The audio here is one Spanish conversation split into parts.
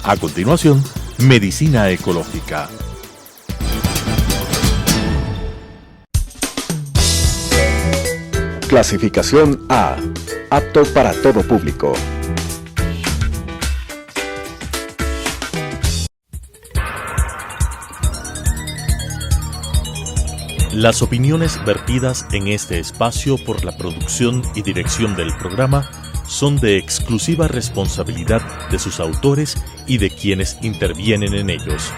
A continuación, Medicina Ecológica. Clasificación A. Apto para todo público. Las opiniones vertidas en este espacio por la producción y dirección del programa son de exclusiva responsabilidad de sus autores y de quienes intervienen en ellos.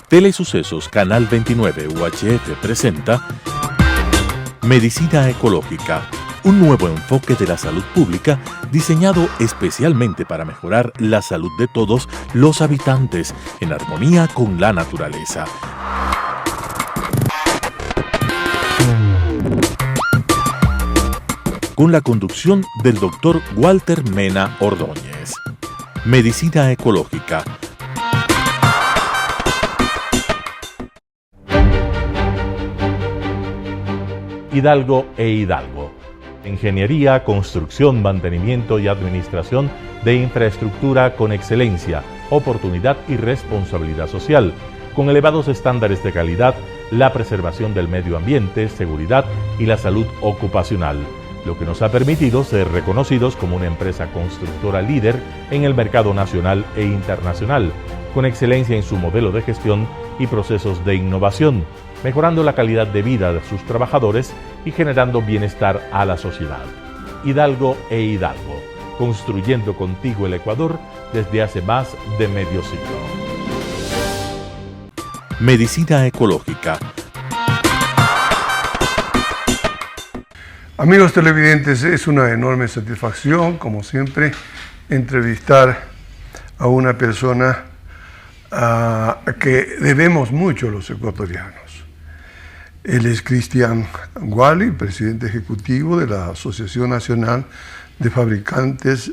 Telesucesos Canal 29 UHF presenta Medicina Ecológica, un nuevo enfoque de la salud pública diseñado especialmente para mejorar la salud de todos los habitantes en armonía con la naturaleza. Con la conducción del Dr. Walter Mena Ordóñez. Medicina Ecológica. Hidalgo e Hidalgo. Ingeniería, construcción, mantenimiento y administración de infraestructura con excelencia, oportunidad y responsabilidad social, con elevados estándares de calidad, la preservación del medio ambiente, seguridad y la salud ocupacional, lo que nos ha permitido ser reconocidos como una empresa constructora líder en el mercado nacional e internacional, con excelencia en su modelo de gestión y procesos de innovación, mejorando la calidad de vida de sus trabajadores y generando bienestar a la sociedad. Hidalgo e Hidalgo, construyendo contigo el Ecuador desde hace más de medio siglo. Medicina Ecológica. Amigos televidentes, es una enorme satisfacción, como siempre, entrevistar a una persona que debemos mucho los ecuatorianos. Él es Cristian Guali, presidente ejecutivo de la Asociación Nacional de Fabricantes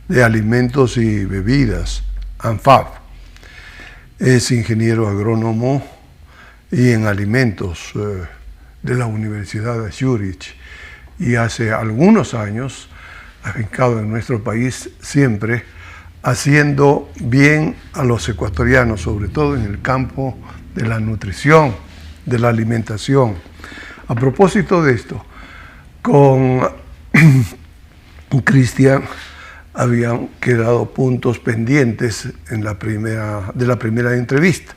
de Alimentos y Bebidas, ANFAB. Es ingeniero agrónomo y en alimentos de la Universidad de Zúrich y hace algunos años, afincado en nuestro país, siempre haciendo bien a los ecuatorianos, sobre todo en el campo de la nutrición, de la alimentación. A propósito de esto, con Cristian habían quedado puntos pendientes de la primera entrevista.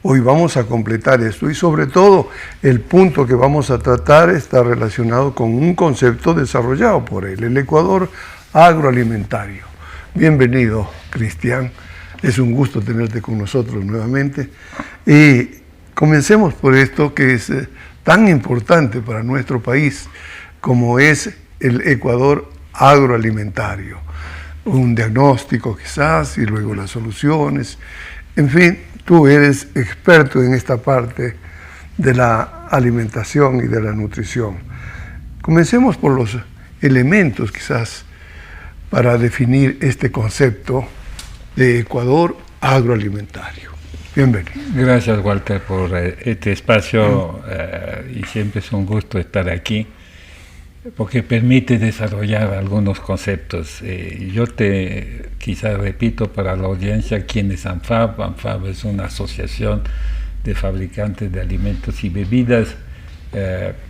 Hoy vamos a completar esto y sobre todo el punto que vamos a tratar está relacionado con un concepto desarrollado por él, el Ecuador agroalimentario. Bienvenido, Cristian. Es un gusto tenerte con nosotros nuevamente. Y comencemos por esto que es tan importante para nuestro país como es el Ecuador agroalimentario. Un diagnóstico quizás y luego las soluciones. En fin, tú eres experto en esta parte de la alimentación y de la nutrición. Comencemos por los elementos quizás para definir este concepto de Ecuador agroalimentario. Bienvenido. Gracias, Walter, por este espacio y siempre es un gusto estar aquí porque permite desarrollar algunos conceptos. Yo quizás repito para la audiencia quién es ANFAB. ANFAB es una asociación de fabricantes de alimentos y bebidas.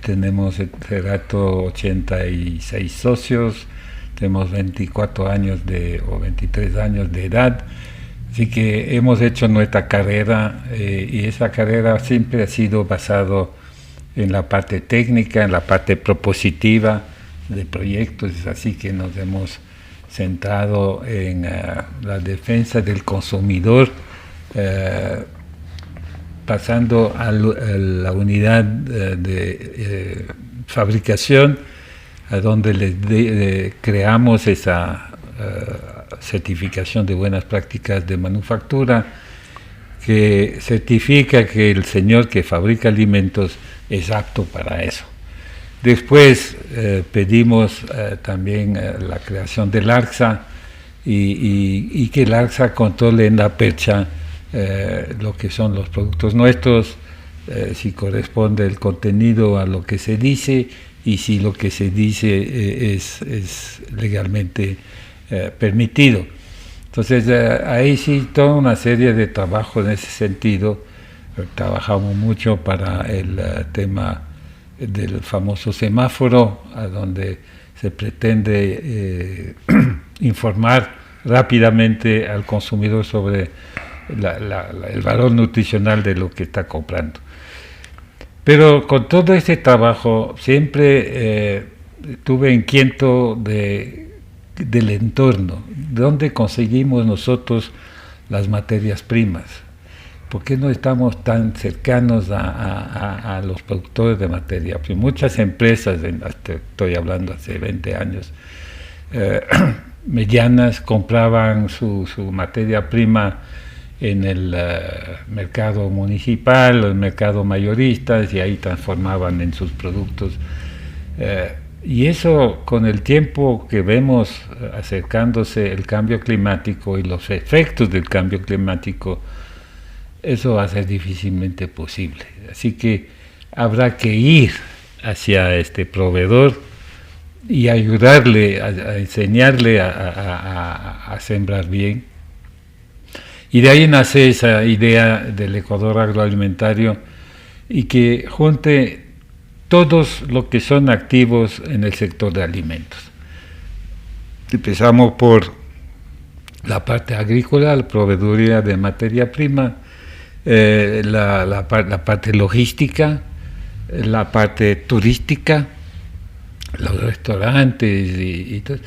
Tenemos este rato 86 socios, tenemos 24 años o 23 años de edad. Así que hemos hecho nuestra carrera y esa carrera siempre ha sido basado en la parte técnica, en la parte propositiva de proyectos, así que nos hemos centrado en la defensa del consumidor, pasando a la unidad de fabricación, a donde creamos esa certificación de buenas prácticas de manufactura, que certifica que el señor que fabrica alimentos es apto para eso. Después pedimos también la creación del ARCSA y que el ARCSA controle en la percha lo que son los productos nuestros, si corresponde el contenido a lo que se dice y si lo que se dice es legalmente permitido. Entonces ahí sí toda una serie de trabajo en ese sentido. Trabajamos mucho para el tema del famoso semáforo, a donde se pretende informar rápidamente al consumidor sobre el valor nutricional de lo que está comprando. Pero con todo este trabajo siempre tuve inquieto del entorno, dónde conseguimos nosotros las materias primas. ¿Por qué no estamos tan cercanos a los productores de materia prima? Muchas empresas, estoy hablando hace 20 años, medianas, compraban su materia prima en el mercado municipal o el mercado mayorista, y ahí transformaban en sus productos. Y eso, con el tiempo que vemos acercándose el cambio climático y los efectos del cambio climático, eso va a ser difícilmente posible. Así que habrá que ir hacia este proveedor y ayudarle, a enseñarle a sembrar bien. Y de ahí nace esa idea del Ecuador agroalimentario, y que junte todos los que son activos en el sector de alimentos. Empezamos por la parte agrícola, la proveeduría de materia prima, la parte logística, la parte turística, los restaurantes y todo.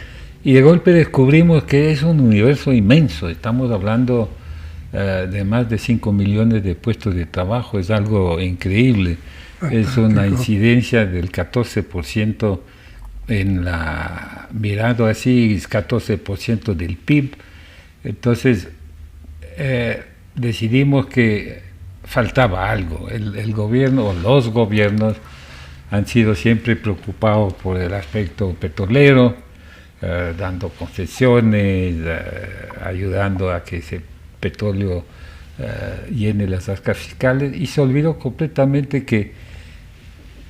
Y de golpe descubrimos que es un universo inmenso. Estamos hablando de más de 5 millones de puestos de trabajo, es algo increíble. Es una incidencia del 14% mirando así, es 14% del PIB. Entonces, decidimos que faltaba algo. El gobierno o los gobiernos han sido siempre preocupados por el aspecto petrolero, dando concesiones, ayudando a que ese petróleo llene las arcas fiscales, y se olvidó completamente que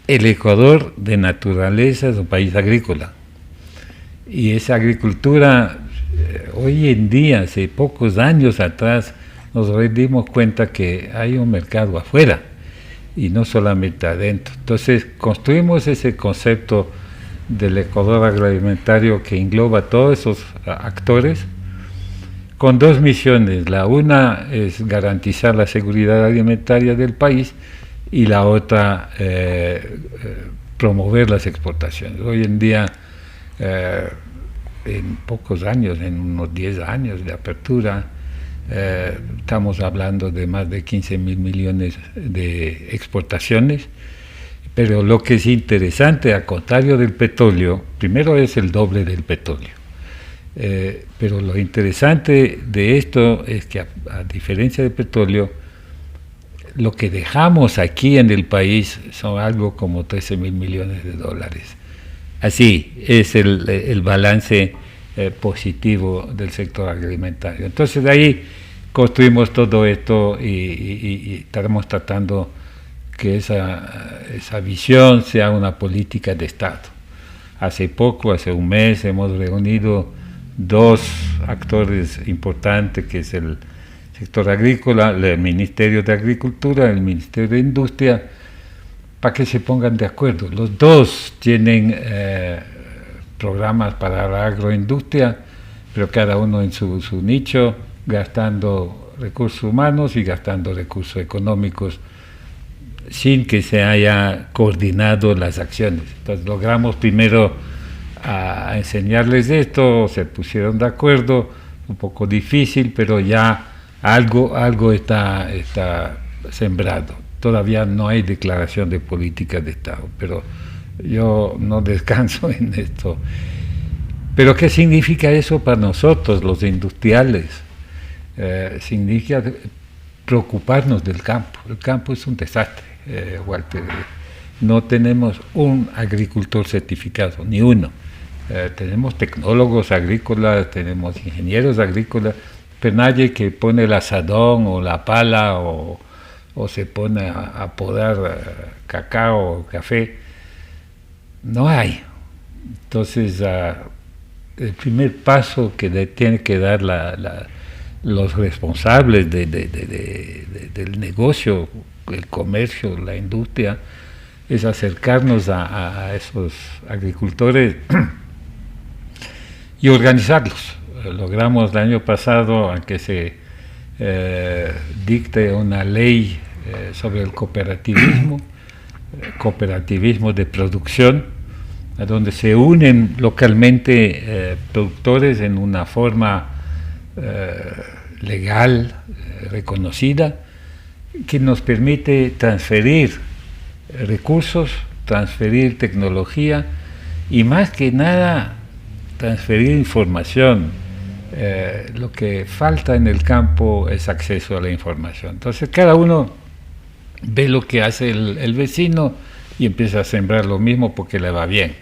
el Ecuador de naturaleza es un país agrícola, y esa agricultura hoy en día, hace pocos años atrás, nos dimos cuenta que hay un mercado afuera y no solamente adentro. Entonces construimos ese concepto del Ecuador agroalimentario que engloba todos esos actores, con dos misiones. La una es garantizar la seguridad alimentaria del país, y la otra promover las exportaciones. Hoy en día, en pocos años, en unos 10 años de apertura, estamos hablando de más de 15.000 millones de exportaciones. Pero lo que es interesante, al contrario del petróleo, primero es el doble del petróleo. Pero lo interesante de esto es que, a diferencia del petróleo, lo que dejamos aquí en el país son algo como 13.000 millones de dólares. Así es el balance positivo del sector agroalimentario. Entonces de ahí construimos todo esto y estamos tratando que esa visión sea una política de Estado. Hace un mes, hemos reunido dos actores importantes, que es el sector agrícola, el Ministerio de Agricultura, el Ministerio de Industria, para que se pongan de acuerdo. Los dos tienen programas para la agroindustria, pero cada uno en su nicho, gastando recursos humanos y gastando recursos económicos, sin que se haya coordinado las acciones. Entonces logramos primero a enseñarles esto, se pusieron de acuerdo, un poco difícil, pero ya algo está sembrado. Todavía no hay declaración de política de Estado, pero yo no descanso en esto. ¿Pero qué significa eso para nosotros, los industriales? Significa preocuparnos del campo. El campo es un desastre, Walter. No tenemos un agricultor certificado, ni uno. Tenemos tecnólogos agrícolas, tenemos ingenieros agrícolas, pero nadie que pone el asadón o la pala o se pone a podar cacao o café. no hay. Entonces, el primer paso que tiene que dar los responsables del negocio, el comercio, la industria, es acercarnos a esos agricultores y organizarlos. Logramos el año pasado a que se dicte una ley sobre el cooperativismo de producción, a donde se unen localmente productores en una forma legal, reconocida, que nos permite transferir recursos, transferir tecnología y más que nada transferir información. Lo que falta en el campo es acceso a la información. Entonces cada uno ve lo que hace el vecino y empieza a sembrar lo mismo porque le va bien,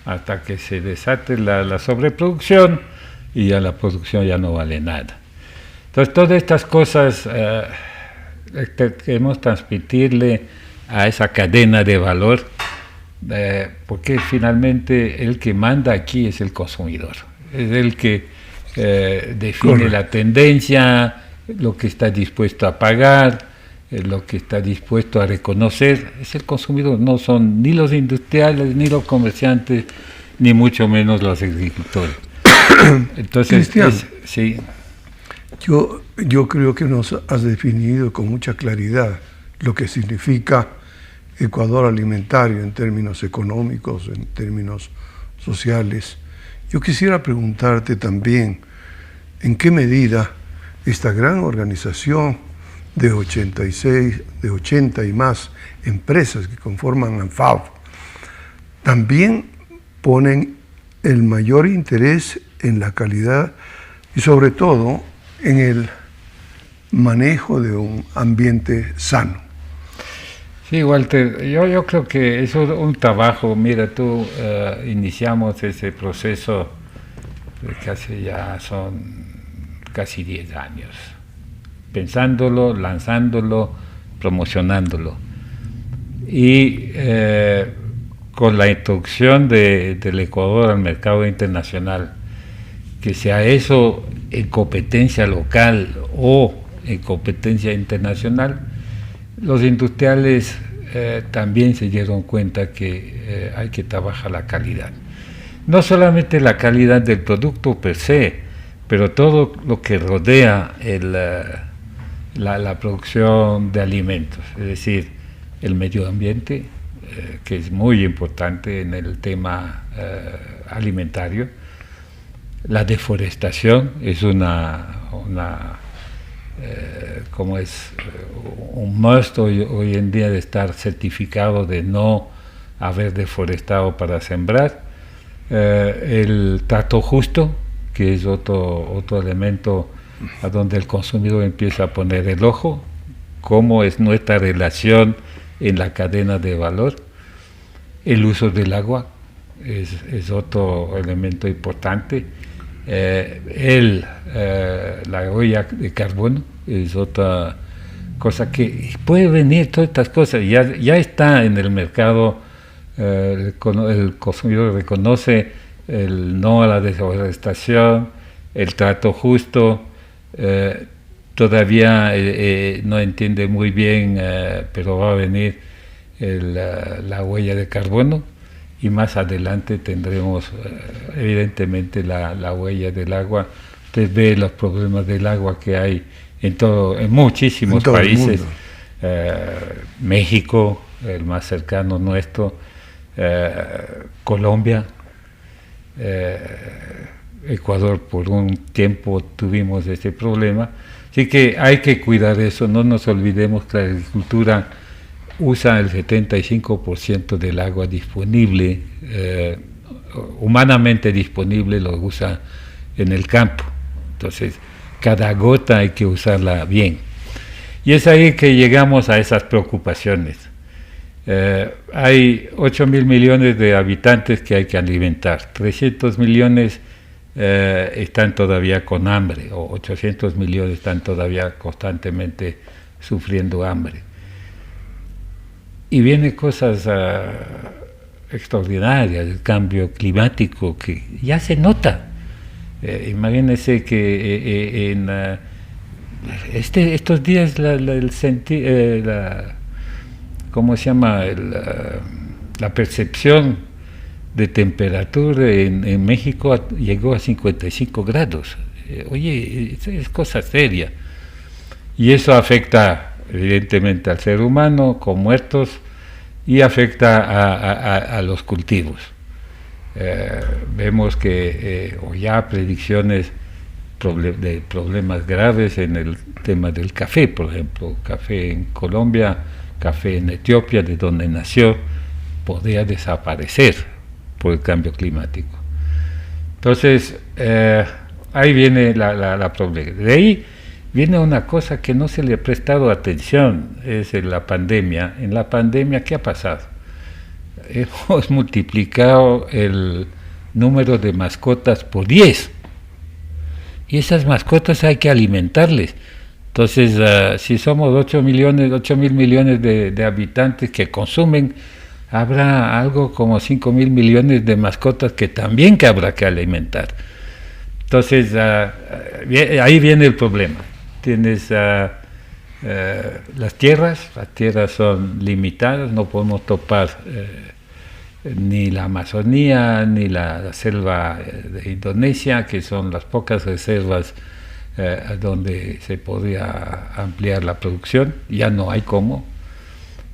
hasta que se desate la sobreproducción y ya la producción ya no vale nada. Entonces todas estas cosas queremos transmitirle a esa cadena de valor, porque finalmente el que manda aquí es el consumidor, es el que define la tendencia, lo que está dispuesto a pagar, lo que está dispuesto a reconocer, es el consumidor, no son ni los industriales, ni los comerciantes, ni mucho menos los agricultores. Entonces, Cristian, sí. Yo creo que nos has definido con mucha claridad lo que significa Ecuador alimentario en términos económicos, en términos sociales. Yo quisiera preguntarte también en qué medida esta gran organización de 80 y más empresas que conforman ANFAO también ponen el mayor interés en la calidad y sobre todo en el manejo de un ambiente sano. Sí, Walter, yo creo que es un trabajo. Mira, tú iniciamos ese proceso que ya son casi 10 años, pensándolo, lanzándolo, promocionándolo. Y con la introducción del Ecuador al mercado internacional, que sea eso en competencia local o en competencia internacional, los industriales también se dieron cuenta que hay que trabajar la calidad. No solamente la calidad del producto per se, pero todo lo que rodea la producción de alimentos, es decir, el medio ambiente, que es muy importante en el tema alimentario. La deforestación es como es un must hoy en día de estar certificado de no haber deforestado para sembrar. El trato justo, que es otro elemento a donde el consumidor empieza a poner el ojo, cómo es nuestra relación en la cadena de valor. El uso del agua es otro elemento importante. La huella de carbono es otra cosa que puede venir. Todas estas cosas ya está en el mercado. El consumidor reconoce el no a la deforestación, el trato justo. Todavía no entiende muy bien, pero va a venir la huella de carbono. Y más adelante tendremos evidentemente la huella del agua. Usted ve los problemas del agua que hay en muchísimos países. México, el más cercano nuestro, Colombia, Ecuador, por un tiempo tuvimos ese problema. Así que hay que cuidar eso. No nos olvidemos que la agricultura usa el 75% del agua disponible, humanamente disponible, lo usa en el campo. Entonces, cada gota hay que usarla bien. Y es ahí que llegamos a esas preocupaciones. Hay 8.000 millones de habitantes que hay que alimentar. 300 millones están todavía con hambre, o 800 millones están todavía constantemente sufriendo hambre. Y vienen cosas extraordinaria del cambio climático que ya se nota. Imagínense que estos días ¿cómo se llama? La percepción de temperatura en México llegó a 55 grados. Oye, es cosa seria. Y eso afecta evidentemente al ser humano con muertos y afecta a los cultivos. Vemos que o ya predicciones de problemas graves en el tema del café, por ejemplo, café en Colombia, café en Etiopía, de donde nació, podría desaparecer por el cambio climático. Entonces, ahí viene la problema. De ahí viene una cosa que no se le ha prestado atención, es la pandemia. En la pandemia, ¿qué ha pasado? Hemos multiplicado el número de mascotas por 10. Y esas mascotas hay que alimentarles. Entonces, si somos 8 mil millones de habitantes que consumen, habrá algo como 5 mil millones de mascotas que también que habrá que alimentar. Entonces, ahí viene el problema. Tienes las tierras son limitadas, no podemos topar ni la Amazonía ni la selva de Indonesia, que son las pocas reservas donde se podría ampliar la producción. Ya no hay cómo.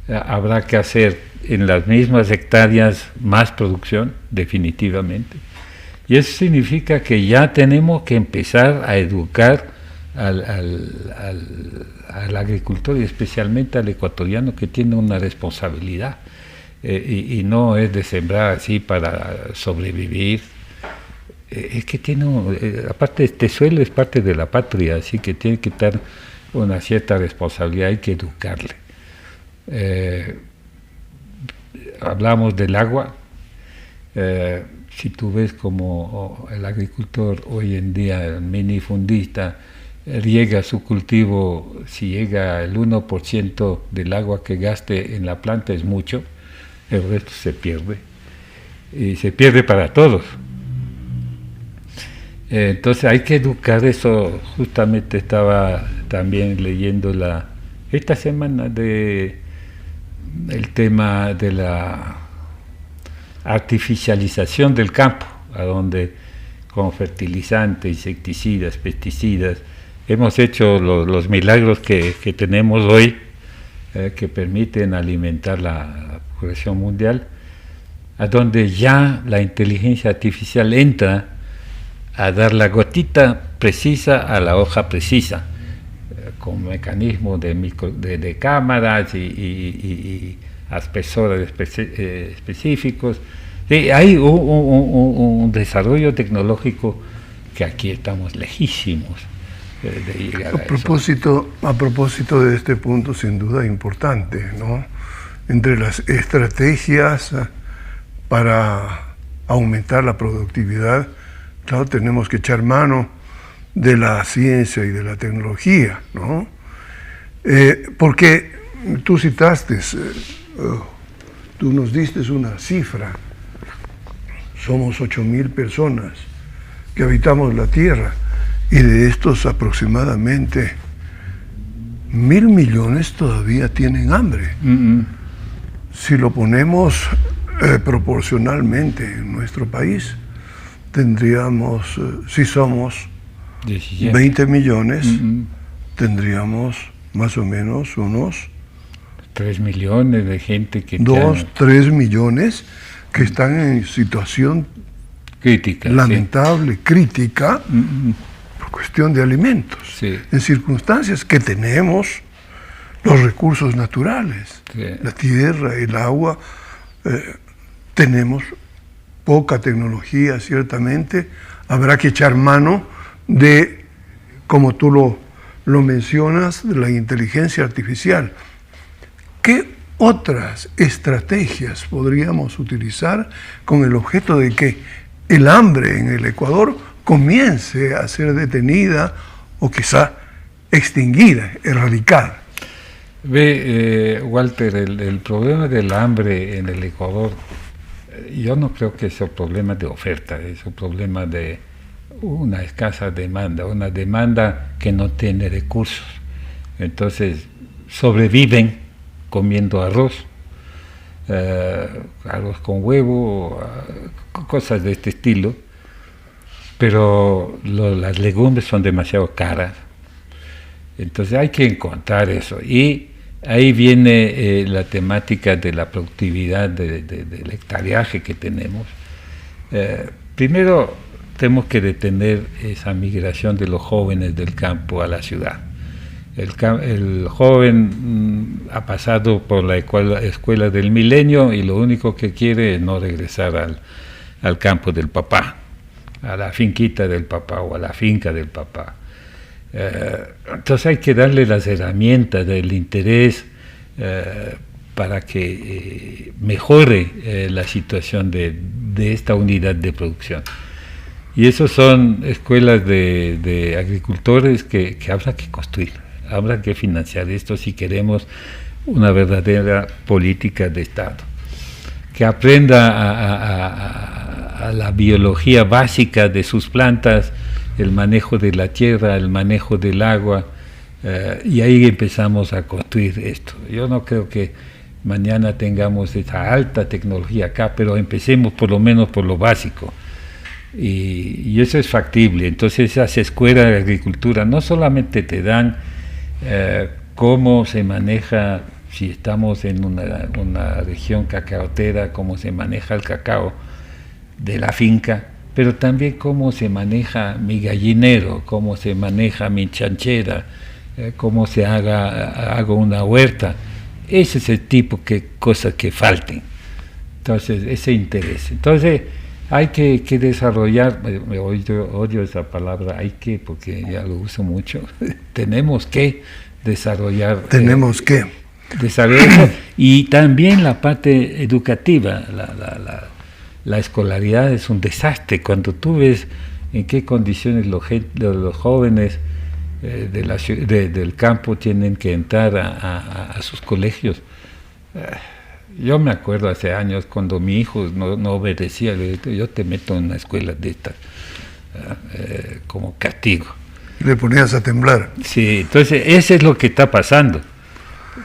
Habrá que hacer en las mismas hectáreas más producción, definitivamente. Y eso significa que ya tenemos que empezar a educar al agricultor y especialmente al ecuatoriano, que tiene una responsabilidad y no es de sembrar así para sobrevivir. Es que tiene, aparte este suelo es parte de la patria, así que tiene que tener una cierta responsabilidad, hay que educarle. Hablamos del agua. Si tú ves como el agricultor hoy en día, el minifundista, riega su cultivo, si llega el 1% del agua que gaste en la planta es mucho, el resto se pierde, y se pierde para todos. Entonces hay que educar eso. Justamente estaba también leyendo esta semana el tema de la artificialización del campo, a donde con fertilizantes, insecticidas, pesticidas, hemos hecho los milagros que tenemos hoy, que permiten alimentar la población mundial, a donde ya la inteligencia artificial entra a dar la gotita precisa a la hoja precisa, con mecanismos de cámaras y aspersores específicos. Hay un desarrollo tecnológico que aquí estamos lejísimos de llegar a propósito de este punto, sin duda importante, ¿no? Entre las estrategias para aumentar la productividad, claro, tenemos que echar mano de la ciencia y de la tecnología, ¿no? Porque tú citaste, tú nos diste una cifra, somos 8.000 personas que habitamos la Tierra, y de estos aproximadamente 1.000 millones todavía tienen hambre. Si lo ponemos proporcionalmente en nuestro país, tendríamos, si somos 20 millones, tendríamos más o menos unos 3 millones de gente que 3 millones que están en situación crítica, lamentable, sí, crítica, por cuestión de alimentos, sí, en circunstancias que tenemos los recursos naturales, sí, la tierra, el agua, tenemos poca tecnología, ciertamente. Habrá que echar mano de, como tú lo mencionas, de la inteligencia artificial. ¿Qué otras estrategias podríamos utilizar con el objeto de que el hambre en el Ecuador comience a ser detenida o quizá extinguida, erradicada? Ve, Walter, el problema del hambre en el Ecuador yo no creo que sea un problema de oferta, es un problema de una escasa demanda, una demanda que no tiene recursos. Entonces sobreviven comiendo arroz, arroz con huevo, cosas de este estilo, pero las legumbres son demasiado caras. Entonces hay que encontrar eso, y ahí viene la temática de la productividad, del hectareaje que tenemos. Primero tenemos que detener esa migración de los jóvenes del campo a la ciudad. El joven ha pasado por la escuela del milenio y lo único que quiere es no regresar al campo del papá, a la finquita del papá o a la finca del papá. Entonces hay que darle las herramientas del interés para que mejore la situación de esta unidad de producción. Y eso son escuelas de agricultores que habrá que construir, habrá que financiar esto si queremos una verdadera política de Estado. Que aprenda a la biología básica de sus plantas, el manejo de la tierra, el manejo del agua, y ahí empezamos a construir esto. Yo no creo que mañana tengamos esa alta tecnología acá, pero empecemos por lo menos por lo básico. Y eso es factible. Entonces esas escuelas de agricultura no solamente te dan cómo se maneja, si estamos en una región cacaotera, cómo se maneja el cacao de la finca, pero también cómo se maneja mi gallinero, cómo se maneja mi chanchera, cómo se hago una huerta. Ese es el tipo de cosas que falten. Entonces, ese interés. Entonces, hay que desarrollar, odio esa palabra, hay que, porque ya lo uso mucho, tenemos que desarrollar. Tenemos que. Desarrollar, y también la parte educativa, la escolaridad es un desastre. Cuando tú ves en qué condiciones los jóvenes del campo tienen que entrar a sus colegios. Yo me acuerdo hace años cuando mi hijo no obedecía, le dije, yo te meto en una escuela de estas, como castigo. Le ponías a temblar. Sí, entonces eso es lo que está pasando.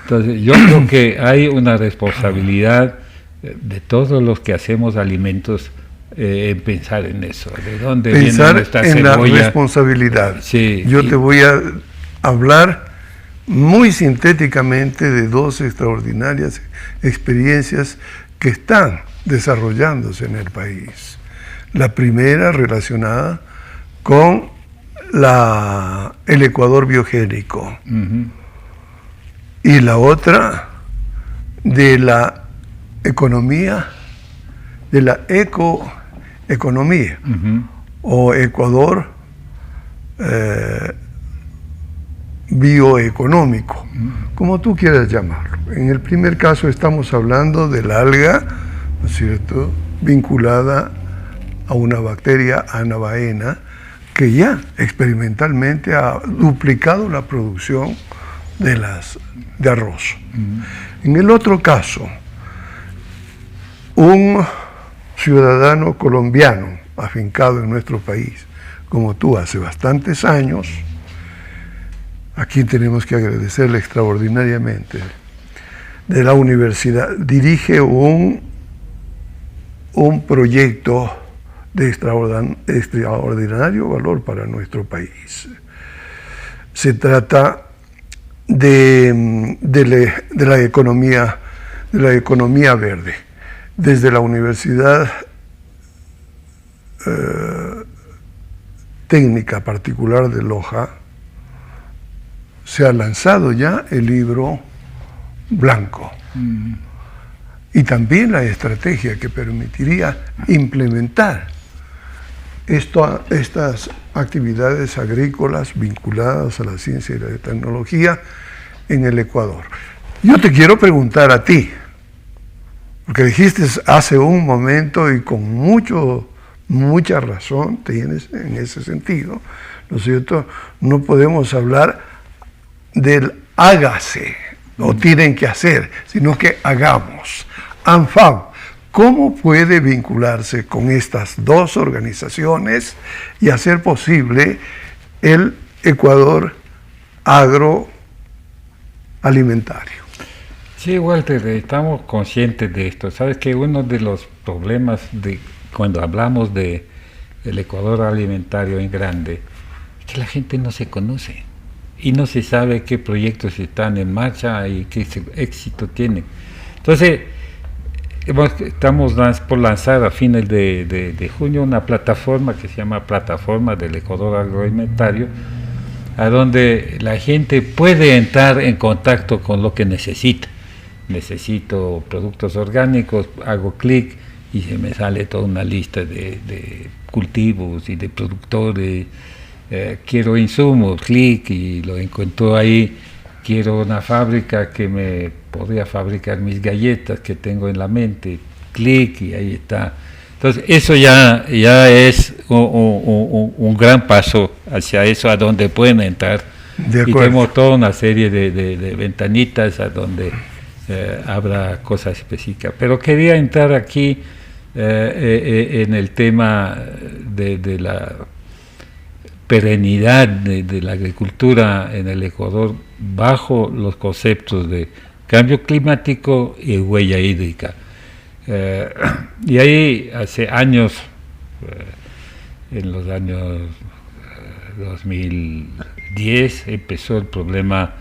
Entonces yo creo que hay una responsabilidad de todos los que hacemos alimentos en pensar en eso. ¿De dónde pensar viene nuestra en cebolla? La responsabilidad. Sí, yo te voy a hablar muy sintéticamente de dos extraordinarias experiencias que están desarrollándose en el país. La primera relacionada con el Ecuador biogénico, y la otra de la economía, de la ecoeconomía, o Ecuador bioeconómico, como tú quieras llamarlo. En el primer caso estamos hablando del alga, ¿no es cierto?, vinculada a una bacteria anabaena que ya experimentalmente ha duplicado la producción de arroz. En el otro caso, un ciudadano colombiano afincado en nuestro país, como tú, hace bastantes años, a quien tenemos que agradecerle extraordinariamente, de la universidad, dirige un proyecto de extraordinario valor para nuestro país. Se trata de la economía verde. Desde la Universidad Técnica Particular de Loja se ha lanzado ya el libro blanco y también la estrategia que permitiría implementar estas actividades agrícolas vinculadas a la ciencia y la tecnología en el Ecuador. Yo te quiero preguntar a ti, porque dijiste hace un momento y con mucha razón tienes en ese sentido, ¿no es cierto? No podemos hablar del hágase o tienen que hacer, sino que hagamos. ANFAM, ¿Cómo puede vincularse con estas dos organizaciones y hacer posible el Ecuador agroalimentario? Sí, Walter, estamos conscientes de esto. Sabes que uno de los problemas de cuando hablamos de el Ecuador alimentario en grande es que la gente no se conoce y no se sabe qué proyectos están en marcha y qué éxito tienen. Entonces, estamos por lanzar a fines de junio una plataforma que se llama Plataforma del Ecuador Agroalimentario, a donde la gente puede entrar en contacto con lo que necesita. Necesito productos orgánicos, hago clic y se me sale toda una lista de cultivos y de productores. Quiero insumos, clic y lo encuentro ahí. Quiero una fábrica que me podría fabricar mis galletas que tengo en la mente, clic y ahí está. Entonces eso ya es un gran paso hacia eso, a donde pueden entrar. Y tenemos toda una serie de ventanitas a donde habrá cosas específicas. Pero quería entrar aquí en el tema de la perenidad de la agricultura en el Ecuador bajo los conceptos de cambio climático y huella hídrica. Y ahí hace años, en los años 2010, empezó el problema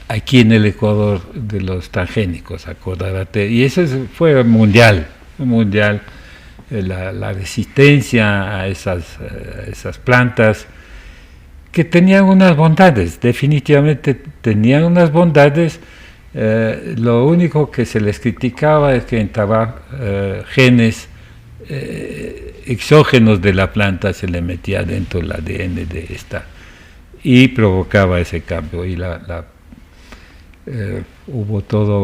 aquí en el Ecuador de los transgénicos, acordate, y eso fue mundial, la resistencia a esas plantas que tenían unas bondades, definitivamente tenían unas bondades. Lo único que se les criticaba es que entraban genes exógenos de la planta, se le metía dentro el ADN de esta y provocaba ese cambio. Y hubo toda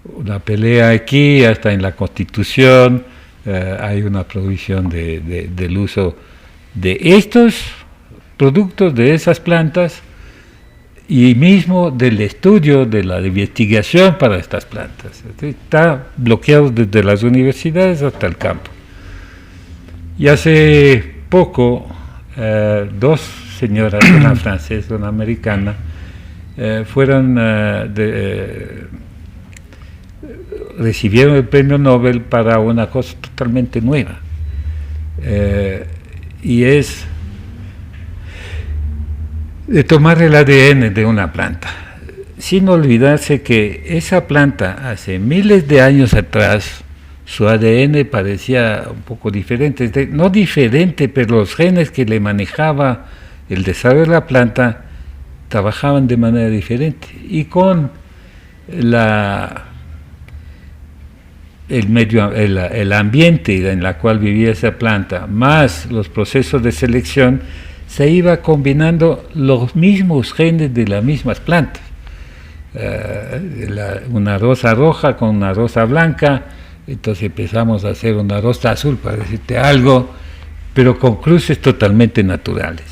una pelea aquí, hasta en la Constitución hay una prohibición del uso de estos productos, de esas plantas, y mismo del estudio, de la investigación para estas plantas. Está bloqueado desde las universidades hasta el campo. Y hace poco, dos señoras, una francesa y una americana, recibieron el premio Nobel para una cosa totalmente nueva. Y es de tomar el ADN de una planta, sin olvidarse que esa planta hace miles de años atrás, su ADN parecía un poco diferente, no diferente, pero los genes que le manejaba el desarrollo de la planta trabajaban de manera diferente, y con el ambiente en el cual vivía esa planta, más los procesos de selección, se iba combinando los mismos genes de las mismas plantas. Una rosa roja con una rosa blanca, entonces empezamos a hacer una rosa azul, para decirte algo, pero con cruces totalmente naturales.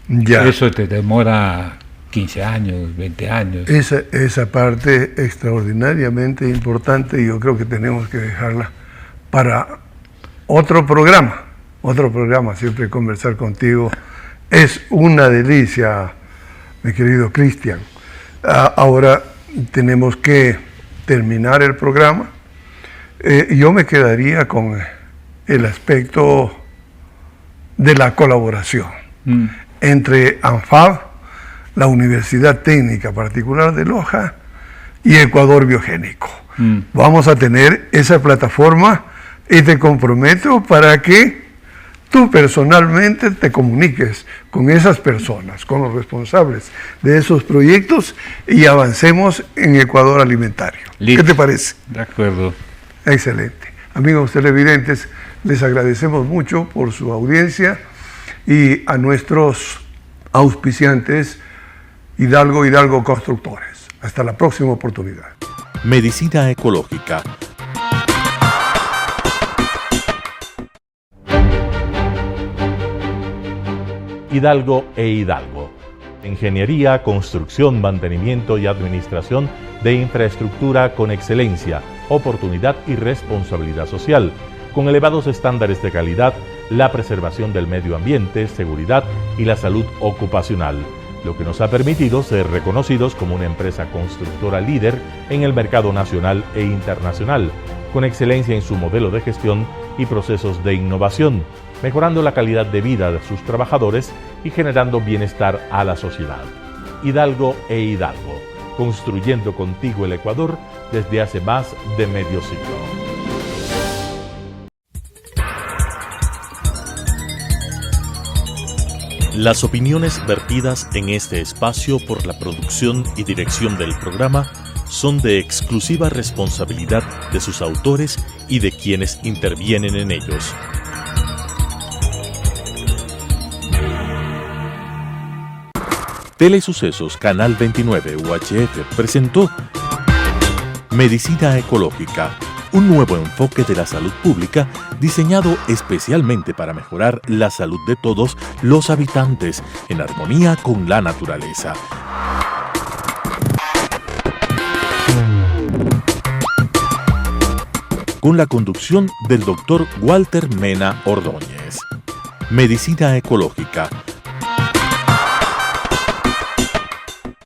Ya. Eso te demora 15 años, 20 años. Esa parte extraordinariamente importante, y yo creo que tenemos que dejarla para otro programa, siempre conversar contigo. Es una delicia, mi querido Cristian. Ahora tenemos que terminar el programa. Yo me quedaría con el aspecto de la colaboración entre ANFAB, la Universidad Técnica Particular de Loja, y Ecuador Biogénico. Vamos a tener esa plataforma y te comprometo para que tú personalmente te comuniques con esas personas, con los responsables de esos proyectos, y avancemos en Ecuador alimentario. Listo. ¿Qué te parece? De acuerdo. Excelente. Amigos televidentes, les agradecemos mucho por su audiencia, y a nuestros auspiciantes Hidalgo Constructores. Hasta la próxima oportunidad. Medicina ecológica. Hidalgo e Hidalgo. Ingeniería, construcción, mantenimiento y administración de infraestructura con excelencia, oportunidad y responsabilidad social, con elevados estándares de calidad, la preservación del medio ambiente, seguridad y la salud ocupacional, lo que nos ha permitido ser reconocidos como una empresa constructora líder en el mercado nacional e internacional, con excelencia en su modelo de gestión y procesos de innovación, mejorando la calidad de vida de sus trabajadores y generando bienestar a la sociedad. Hidalgo e Hidalgo, construyendo contigo el Ecuador desde hace más de medio siglo. Las opiniones vertidas en este espacio por la producción y dirección del programa son de exclusiva responsabilidad de sus autores y de quienes intervienen en ellos. Telesucesos Canal 29 UHF presentó Medicina Ecológica, un nuevo enfoque de la salud pública diseñado especialmente para mejorar la salud de todos los habitantes en armonía con la naturaleza. Con la conducción del Dr. Walter Mena Ordóñez. Medicina Ecológica,